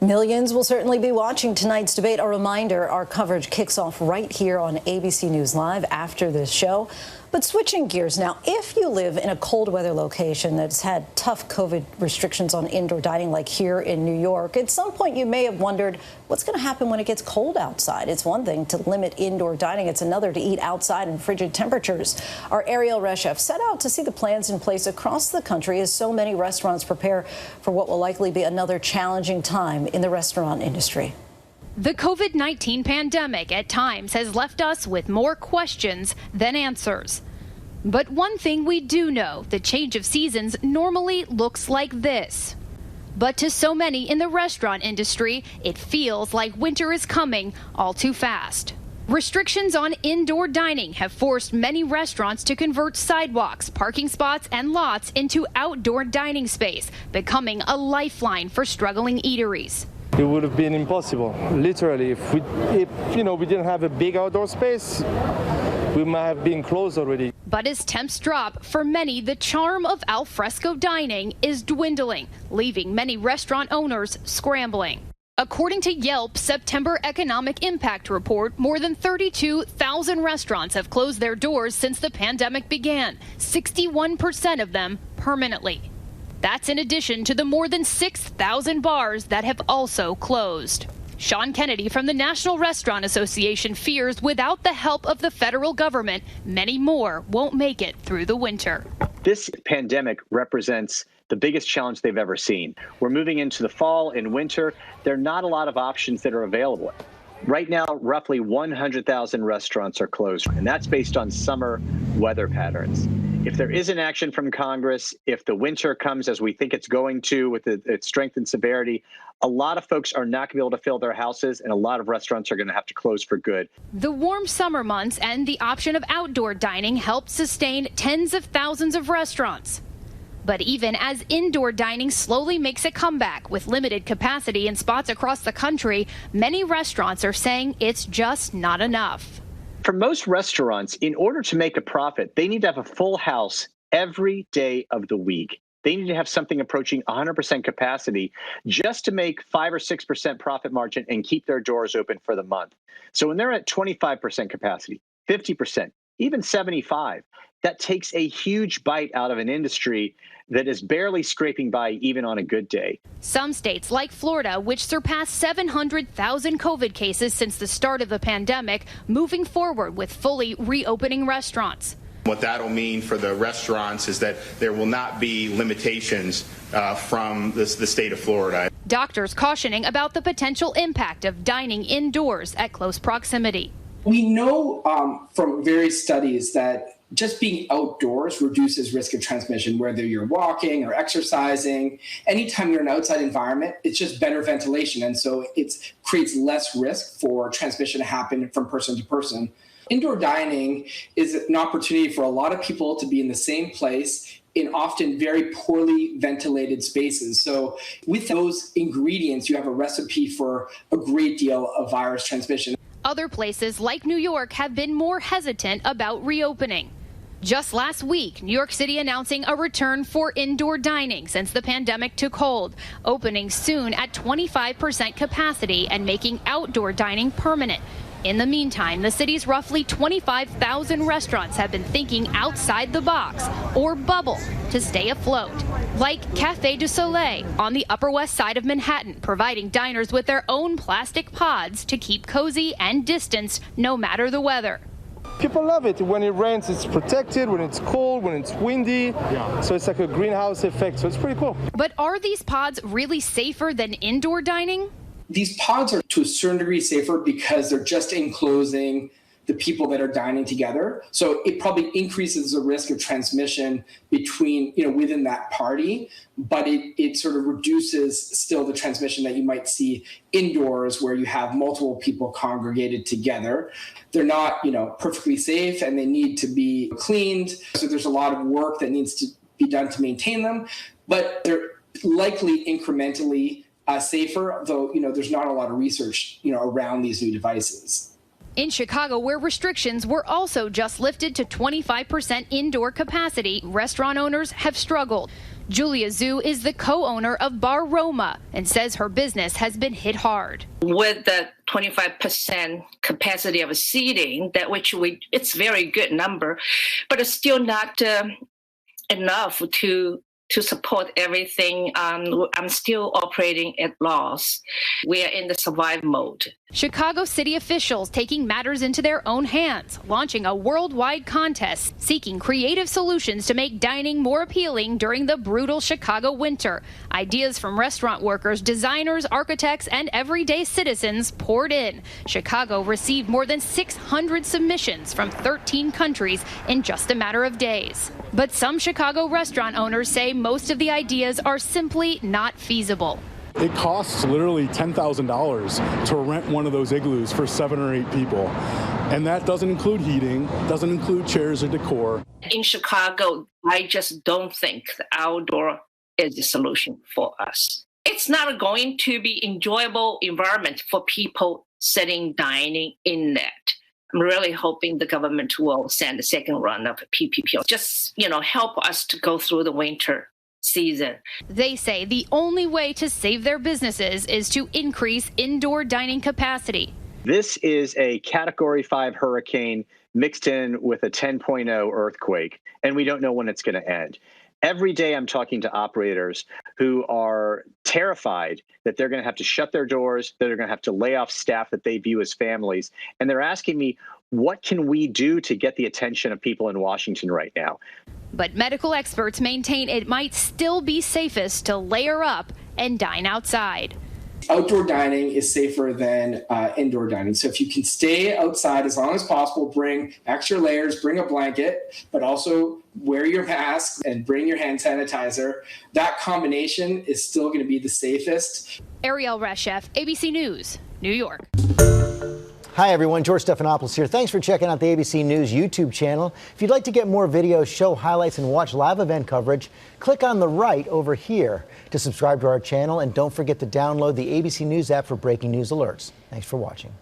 Millions will certainly be watching tonight's debate. A reminder, our coverage kicks off right here on ABC News Live after this show. But switching gears now, if you live in a cold weather location that's had tough COVID restrictions on indoor dining like here in New York, at some point you may have wondered what's going to happen when it gets cold outside. It's one thing to limit indoor dining. It's another to eat outside in frigid temperatures. Our Erielle Reshef set out to see the plans in place across the country as so many restaurants prepare for what will likely be another challenging time in the restaurant industry. The COVID-19 pandemic at times has left us with more questions than answers. But one thing we do know, the change of seasons normally looks like this. But to so many in the restaurant industry, it feels like winter is coming all too fast. Restrictions on indoor dining have forced many restaurants to convert sidewalks, parking spots, and lots into outdoor dining space, becoming a lifeline for struggling eateries. It would have been impossible, literally. If we didn't have a big outdoor space, we might have been closed already. But as temps drop, for many, the charm of al fresco dining is dwindling, leaving many restaurant owners scrambling. According to Yelp's September Economic Impact Report, more than 32,000 restaurants have closed their doors since the pandemic began, 61% of them permanently. That's in addition to the more than 6,000 bars that have also closed. Sean Kennedy from the National Restaurant Association fears without the help of the federal government, many more won't make it through the winter. This pandemic represents the biggest challenge they've ever seen. We're moving into the fall and winter. There are not a lot of options that are available. Right now, roughly 100,000 restaurants are closed, and that's based on summer weather patterns. If there isn't action from Congress, if the winter comes as we think it's going to with its strength and severity, a lot of folks are not going to be able to fill their houses, and a lot of restaurants are going to have to close for good. The warm summer months and the option of outdoor dining helped sustain tens of thousands of restaurants. But even as indoor dining slowly makes a comeback with limited capacity in spots across the country, many restaurants are saying it's just not enough. For most restaurants, in order to make a profit, they need to have a full house every day of the week. They need to have something approaching 100% capacity just to make 5 or 6% profit margin and keep their doors open for the month. So when they're at 25% capacity, 50%, even 75%, that takes a huge bite out of an industry that is barely scraping by even on a good day. Some states like Florida, which surpassed 700,000 COVID cases since the start of the pandemic, moving forward with fully reopening restaurants. What that'll mean for the restaurants is that there will not be limitations from the state of Florida. Doctors cautioning about the potential impact of dining indoors at close proximity. We know from various studies that just being outdoors reduces risk of transmission, whether you're walking or exercising. Anytime you're in an outside environment, it's just better ventilation. And so it creates less risk for transmission to happen from person to person. Indoor dining is an opportunity for a lot of people to be in the same place in often very poorly ventilated spaces. So with those ingredients, you have a recipe for a great deal of virus transmission. Other places like New York have been more hesitant about reopening. Just last week, New York City announcing a return for indoor dining since the pandemic took hold, opening soon at 25% capacity and making outdoor dining permanent. In the meantime, the city's roughly 25,000 restaurants have been thinking outside the box or bubble to stay afloat, like Café du Soleil on the Upper West Side of Manhattan, providing diners with their own plastic pods to keep cozy and distanced no matter the weather. People love it. When it rains, it's protected. When it's cold, when it's windy. Yeah. So it's like a greenhouse effect. So it's pretty cool. But are these pods really safer than indoor dining? These pods are to a certain degree safer because they're just enclosing the people that are dining together. So it probably increases the risk of transmission between, within that party, but it sort of reduces still the transmission that you might see indoors where you have multiple people congregated together. They're not, perfectly safe and they need to be cleaned. So there's a lot of work that needs to be done to maintain them, but they're likely incrementally safer, though, there's not a lot of research, around these new devices. In Chicago, where restrictions were also just lifted to 25% indoor capacity, restaurant owners have struggled. Julia Zhu is the co-owner of Bar Roma and says her business has been hit hard. With the 25% capacity of seating, it's very good number, but it's still not enough to support everything. I'm still operating at loss. We are in the survive mode. Chicago city officials taking matters into their own hands, launching a worldwide contest seeking creative solutions to make dining more appealing during the brutal Chicago winter. Ideas from restaurant workers, designers, architects, and everyday citizens poured in. Chicago received more than 600 submissions from 13 countries in just a matter of days. But some Chicago restaurant owners say most of the ideas are simply not feasible. It costs literally $10,000 to rent one of those igloos for 7 or 8 people. And that doesn't include heating, doesn't include chairs or decor. In Chicago, I just don't think the outdoor is the solution for us. It's not going to be enjoyable environment for people sitting, dining in that. I'm really hoping the government will send a second round of PPP. Just, help us to go through the winter season. They say the only way to save their businesses is to increase indoor dining capacity. This is a Category 5 hurricane mixed in with a 10.0 earthquake, and we don't know when it's going to end. Every day I'm talking to operators who are terrified that they're going to have to shut their doors, that they're going to have to lay off staff that they view as families. And they're asking me, what can we do to get the attention of people in Washington right now? But medical experts maintain it might still be safest to layer up and dine outside. Outdoor dining is safer than indoor dining. So if you can stay outside as long as possible, bring extra layers, bring a blanket, but also wear your mask and bring your hand sanitizer. That combination is still going to be the safest. Erielle Reshef, ABC News, New York. Hi, everyone. George Stephanopoulos here. Thanks for checking out the ABC News YouTube channel. If you'd like to get more videos, show highlights, and watch live event coverage, click on the right over here to subscribe to our channel. And don't forget to download the ABC News app for breaking news alerts. Thanks for watching.